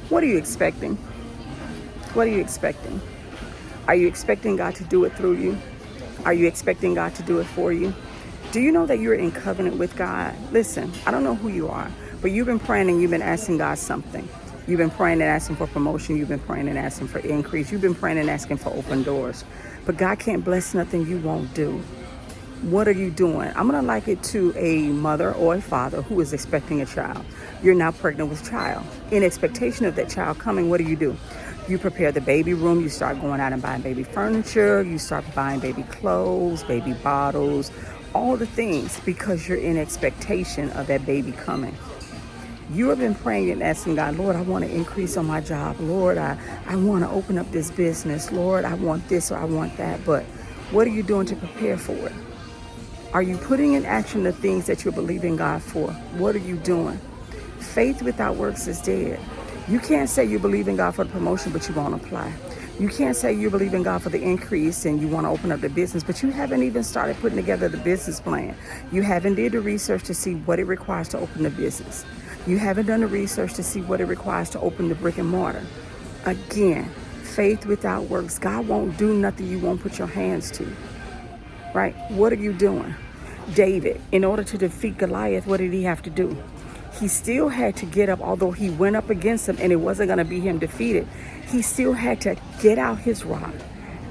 What are you expecting? What are you expecting? Are you expecting God to do it through you? Are you expecting God to do it for you? Do you know that you're in covenant with God? Listen, I don't know who you are, but you've been praying and you've been asking God something. You've been praying and asking for promotion. You've been praying and asking for increase. You've been praying and asking for open doors. But God can't bless nothing you won't do. What are you doing? I'm going to like it to a mother or a father who is expecting a child. You're now pregnant with a child. In expectation of that child coming, what do? You prepare the baby room. You start going out and buying baby furniture. You start buying baby clothes, baby bottles, all the things because you're in expectation of that baby coming. You have been praying and asking God, Lord, I want to increase on my job. Lord, I want to open up this business. Lord, I want this or I want that. But what are you doing to prepare for it? Are you putting in action the things that you're believing God for? What are you doing? Faith without works is dead. You can't say you believe in God for the promotion, but you won't apply. You can't say you believe in God for the increase and you want to open up the business, but you haven't even started putting together the business plan. You haven't did the research to see what it requires to open the business. You haven't done the research to see what it requires to open the brick and mortar. Again, faith without works. God won't do nothing you won't put your hands to. Right? What are you doing? David, in order to defeat Goliath, what did he have to do? He still had to get up, although he went up against him and it wasn't going to be him defeated. He still had to get out his rod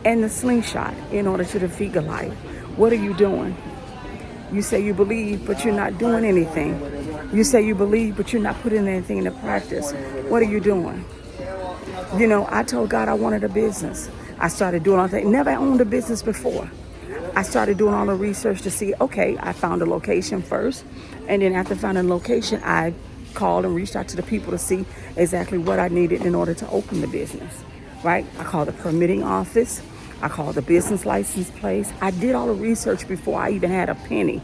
and the slingshot in order to defeat Goliath. What are you doing? You say you believe, but you're not doing anything. You say you believe, but you're not putting anything into practice. What are you doing? You know, I told God I wanted a business. I started doing all that. Never owned a business before. I started doing all the research to see, okay, I found a location first. And then after finding a location, I called and reached out to the people to see exactly what I needed in order to open the business, right? I called the permitting office. I called the business license place. I did all the research before I even had a penny.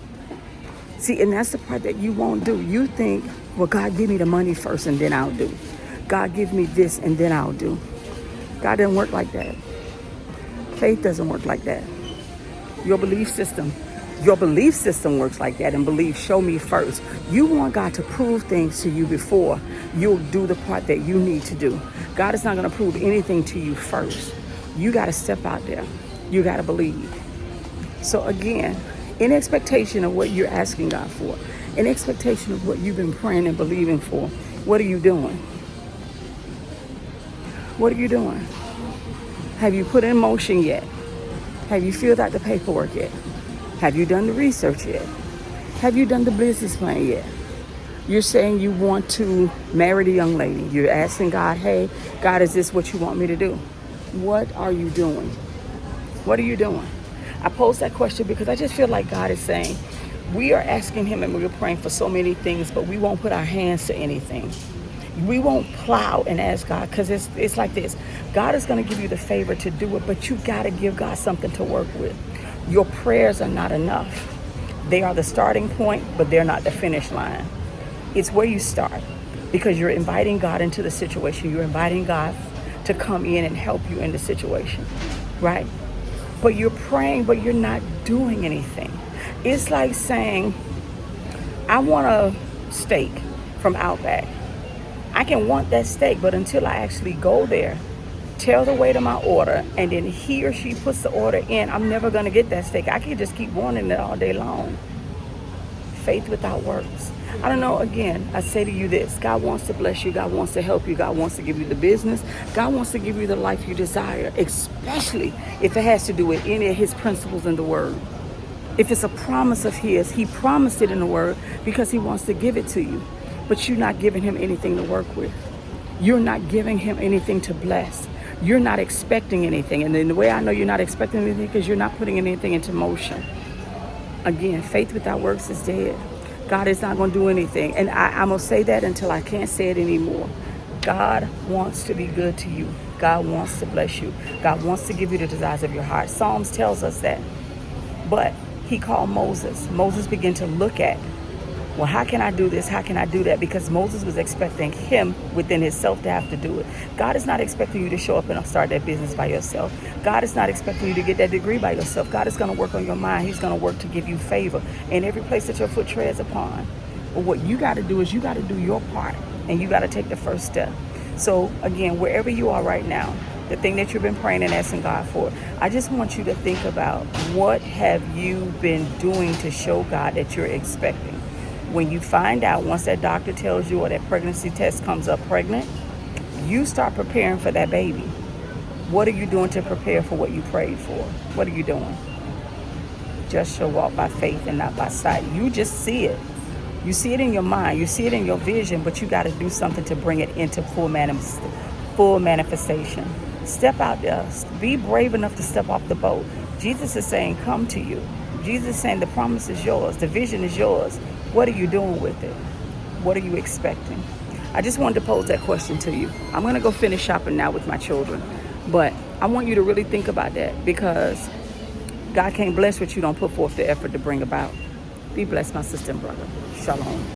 See, and that's the part that you won't do. You think, well, God, give me the money first and then I'll do. God, give me this and then I'll do. God doesn't work like that. Faith doesn't work like that. Your belief system works like that, and believe, show me first. You want God to prove things to you before you'll do the part that you need to do. God is not going to prove anything to you first. You got to step out there. You got to believe. So again, in expectation of what you're asking God for, in expectation of what you've been praying and believing for, what are you doing? What are you doing? Have you put in motion yet? Have you filled out the paperwork yet? Have you done the research yet? Have you done the business plan yet? You're saying you want to marry the young lady. You're asking God, hey, God, is this what you want me to do? What are you doing? What are you doing? I pose that question because I just feel like God is saying, we are asking him and we're praying for so many things, but we won't put our hands to anything. We won't plow and ask God, because it's like this. God is going to give you the favor to do it, but you got to give God something to work with. Your prayers are not enough. They are the starting point, but they're not the finish line. It's where you start, because you're inviting God into the situation. You're inviting God to come in and help you in the situation, right? But you're praying, but you're not doing anything. It's like saying, I want a steak from Outback. I can want that steak, but until I actually go there, tell the waiter my order, and then he or she puts the order in, I'm never going to get that steak. I can just keep wanting it all day long. Faith without works. I don't know, again, I say to you this. God wants to bless you. God wants to help you. God wants to give you the business. God wants to give you the life you desire, especially if it has to do with any of his principles in the word. If it's a promise of his, he promised it in the word because he wants to give it to you. But you're not giving him anything to work with. You're not giving him anything to bless. You're not expecting anything. And then the way I know you're not expecting anything, because you're not putting anything into motion. Again, faith without works is dead. God is not going to do anything. And I'm going to say that until I can't say it anymore. God wants to be good to you. God wants to bless you. God wants to give you the desires of your heart. Psalms tells us that. But he called Moses. Moses began to look at, well, how can I do this? How can I do that? Because Moses was expecting him within himself to have to do it. God is not expecting you to show up and start that business by yourself. God is not expecting you to get that degree by yourself. God is going to work on your mind. He's going to work to give you favor in every place that your foot treads upon. But what you got to do is you got to do your part, and you got to take the first step. So again, wherever you are right now, the thing that you've been praying and asking God for, I just want you to think about, what have you been doing to show God that you're expecting? When you find out, once that doctor tells you or that pregnancy test comes up pregnant, you start preparing for that baby. What are you doing to prepare for what you prayed for? What are you doing? Just shall walk by faith and not by sight. You just see it. You see it in your mind. You see it in your vision, but you got to do something to bring it into full manifestation. Step out there. Be brave enough to step off the boat. Jesus is saying, come to you. Jesus is saying, the promise is yours. The vision is yours. What are you doing with it? What are you expecting? I just wanted to pose that question to you. I'm going to go finish shopping now with my children. But I want you to really think about that, because God can't bless what you don't put forth the effort to bring about. Be blessed, my sister and brother. Shalom.